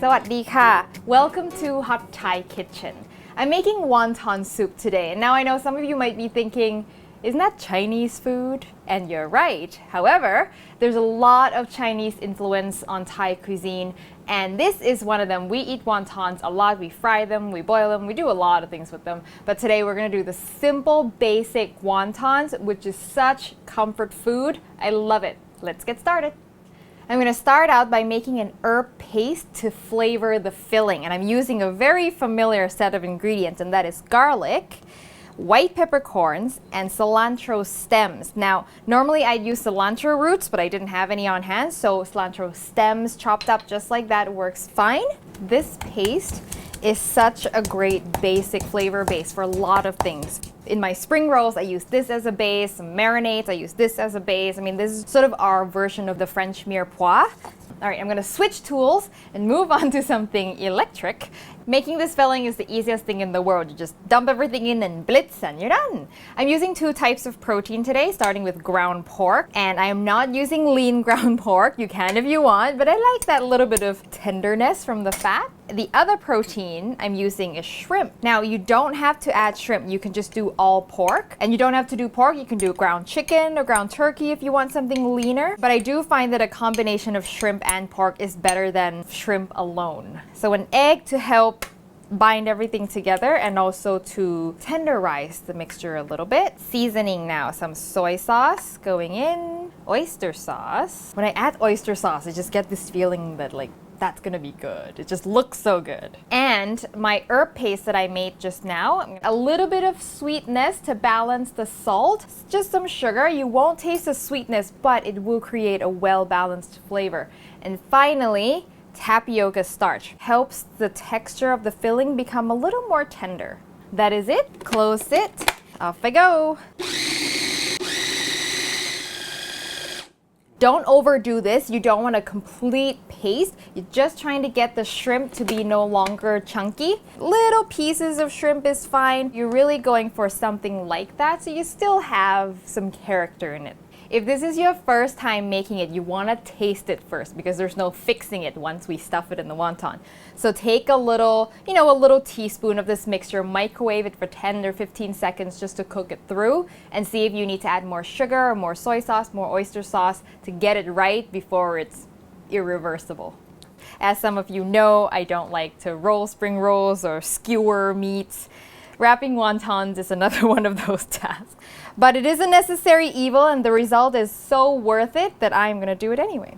สวัสดีค่ะ Welcome to Hot Thai Kitchen. I'm making wonton soup today, and now I know some of you might be thinking, isn't that Chinese food? And you're right. However, there's a lot of Chinese influence on Thai cuisine, and this is one of them. We eat wontons a lot. We fry them, we boil them, we do a lot of things with them. But today we're going to do the simple, basic wontons, which is such comfort food. I love it. Let's get started. I'm going to start out by making an herb paste to flavor the filling, and I'm using a very familiar set of ingredients, and that is garlic, white peppercorns, and cilantro stems. Now, normally I'd use cilantro roots, but I didn't have any on hand, so cilantro stems chopped up just like that works fine. This paste is such a great basic flavor base for a lot of things. In my spring rolls, I use this as a base. Some marinades, I use this as a base. I mean, this is sort of our version of the French mirepoix. All right, I'm gonna switch tools and move on to something electric. Making this filling is the easiest thing in the world. You just dump everything in and blitz and you're done. I'm using two types of protein today, starting with ground pork. And I am not using lean ground pork. You can if you want, but I like that little bit of tenderness from the fat. The other protein I'm using is shrimp. Now, you don't have to add shrimp. You can just do all pork. And you don't have to do pork. You can do ground chicken or ground turkey if you want something leaner. But I do find that a combination of shrimp and pork is better than shrimp alone. So an egg to help bind everything together and also to tenderize the mixture a little bit. Seasoning now, some soy sauce going in, oyster sauce. When I add oyster sauce, I just get this feeling that like, that's gonna be good. It just looks so good. And my herb paste that I made just now, a little bit of sweetness to balance the salt, just some sugar. You won't taste the sweetness, but it will create a well-balanced flavor. And finally, tapioca starch helps the texture of the filling become a little more tender. That is it. Close it. Off I go. Don't overdo this. You don't want a complete paste. You're just trying to get the shrimp to be no longer chunky. Little pieces of shrimp is fine. You're really going for something like that, so you still have some character in it. If this is your first time making it, you want to taste it first because there's no fixing it once we stuff it in the wonton. So take a little teaspoon of this mixture, microwave it for 10 or 15 seconds just to cook it through and see if you need to add more sugar or more soy sauce, more oyster sauce to get it right before it's irreversible. As some of you know, I don't like to roll spring rolls or skewer meats. Wrapping wontons is another one of those tasks. But it is a necessary evil and the result is so worth it that I'm going to do it anyway.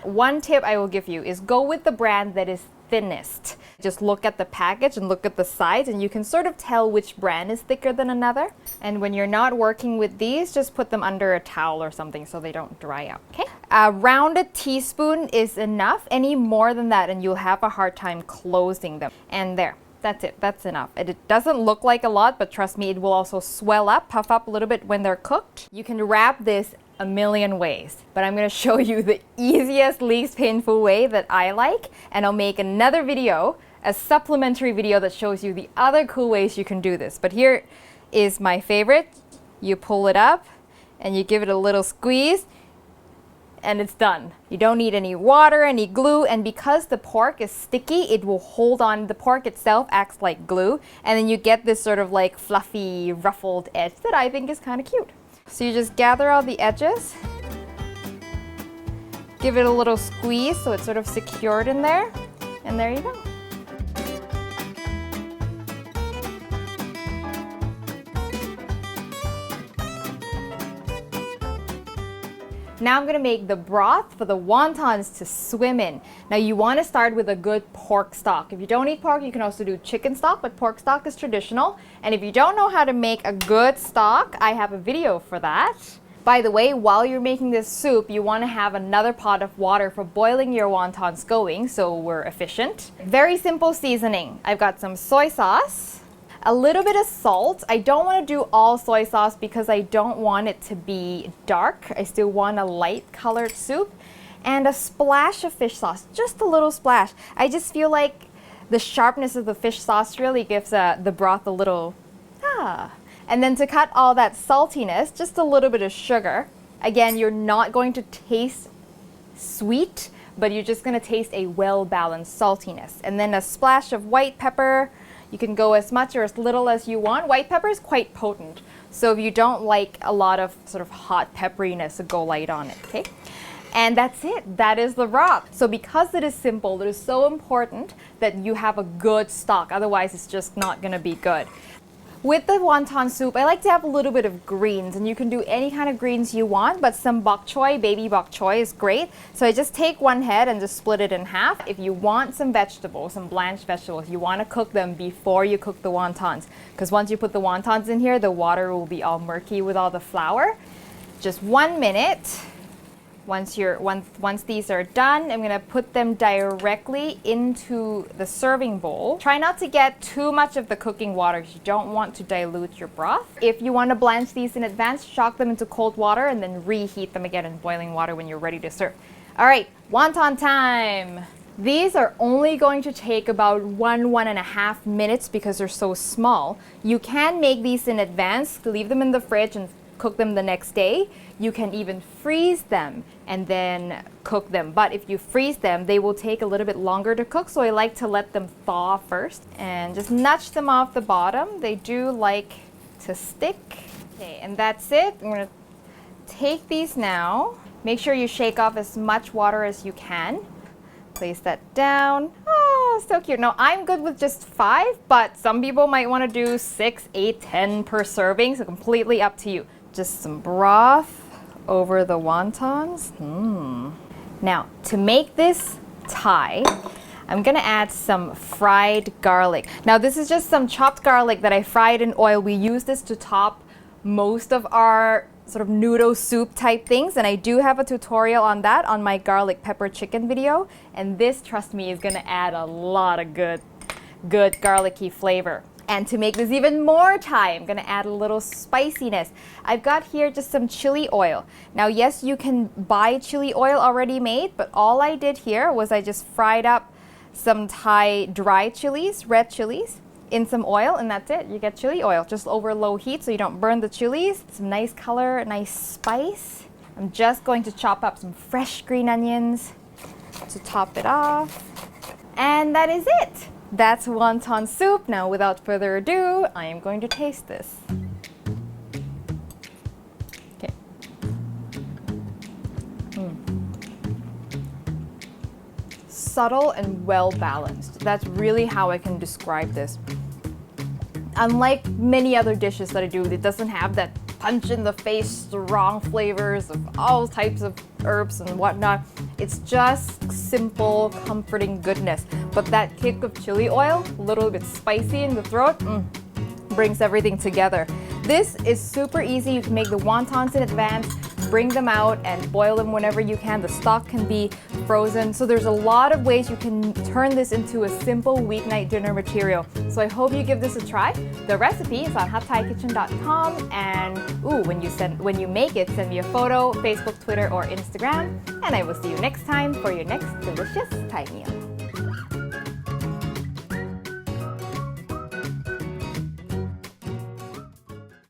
One tip I will give you is go with the brand that is thinnest. Just look at the package and look at the sides and you can sort of tell which brand is thicker than another. And when you're not working with these, just put them under a towel or something so they don't dry out, okay? A rounded teaspoon is enough. Any more than that and you'll have a hard time closing them. And there. That's it. That's enough. It doesn't look like a lot, but trust me, it will also swell up, puff up a little bit when they're cooked. You can wrap this a million ways, but I'm going to show you the easiest, least painful way that I like, and I'll make another video, a supplementary video that shows you the other cool ways you can do this. But here is my favorite. You pull it up and you give it a little squeeze. And it's done. You don't need any water, any glue, and because the pork is sticky, it will hold on. The pork itself acts like glue, and then you get this sort of like fluffy, ruffled edge that I think is kind of cute. So you just gather all the edges, give it a little squeeze so it's sort of secured in there, and there you go. Now I'm going to make the broth for the wontons to swim in. Now you want to start with a good pork stock. If you don't eat pork, you can also do chicken stock, but pork stock is traditional. And if you don't know how to make a good stock, I have a video for that. By the way, while you're making this soup, you want to have another pot of water for boiling your wontons going, so we're efficient. Very simple seasoning. I've got some soy sauce, a little bit of salt. I don't want to do all soy sauce because I don't want it to be dark. I still want a light colored soup. And a splash of fish sauce, just a little splash. I just feel like the sharpness of the fish sauce really gives the broth a little, And then to cut all that saltiness, just a little bit of sugar. Again, you're not going to taste sweet, but you're just gonna taste a well-balanced saltiness. And then a splash of white pepper. You can go as much or as little as you want. White pepper is quite potent, so if you don't like a lot of sort of hot pepperiness, go light on it, okay? And that's it. That is the broth. So because it is simple, it is so important that you have a good stock. Otherwise, it's just not gonna be good. With the wonton soup, I like to have a little bit of greens, and you can do any kind of greens you want, but some bok choy, baby bok choy is great. So I just take one head and just split it in half. If you want some vegetables, some blanched vegetables, you want to cook them before you cook the wontons. Because once you put the wontons in here, the water will be all murky with all the flour. Just 1 minute. Once these are done, I'm gonna put them directly into the serving bowl. Try not to get too much of the cooking water because you don't want to dilute your broth. If you want to blanch these in advance, shock them into cold water and then reheat them again in boiling water when you're ready to serve. All right, wonton time. These are only going to take about 1.5 minutes because they're so small. You can make these in advance, leave them in the fridge and cook them the next day. You can even freeze them and then cook them. But if you freeze them, they will take a little bit longer to cook, so I like to let them thaw first and just nudge them off the bottom. They do like to stick. Okay, and that's it. I'm gonna take these now. Make sure you shake off as much water as you can. Place that down. Oh, so cute. Now, I'm good with just 5, but some people might want to do 6, 8, 10 per serving, so completely up to you. Just some broth over the wontons. Now, to make this Thai, I'm gonna add some fried garlic. Now, this is just some chopped garlic that I fried in oil. We use this to top most of our sort of noodle soup type things, and I do have a tutorial on that on my garlic pepper chicken video, and this, trust me, is gonna add a lot of good garlicky flavor. And to make this even more Thai, I'm gonna add a little spiciness. I've got here just some chili oil. Now, yes, you can buy chili oil already made, but all I did here was I just fried up some Thai dry chilies, red chilies, in some oil, and that's it. You get chili oil, just over low heat so you don't burn the chilies. Some nice color, a nice spice. I'm just going to chop up some fresh green onions to top it off. And that is it. That's wonton soup. Now, without further ado, I am going to taste this. Okay. Subtle and well balanced. That's really how I can describe this. Unlike many other dishes that I do, it doesn't have that punch in the face, strong flavors of all types of herbs and whatnot. It's just simple, comforting goodness. But that kick of chili oil, a little bit spicy in the throat, brings everything together. This is super easy. You can make the wontons in advance, bring them out and boil them whenever you can. The stock can be frozen. So there's a lot of ways you can turn this into a simple weeknight dinner material. So I hope you give this a try. The recipe is on hotthai-kitchen.com, and when you make it, send me a photo, Facebook, Twitter, or Instagram, and I will see you next time for your next delicious Thai meal.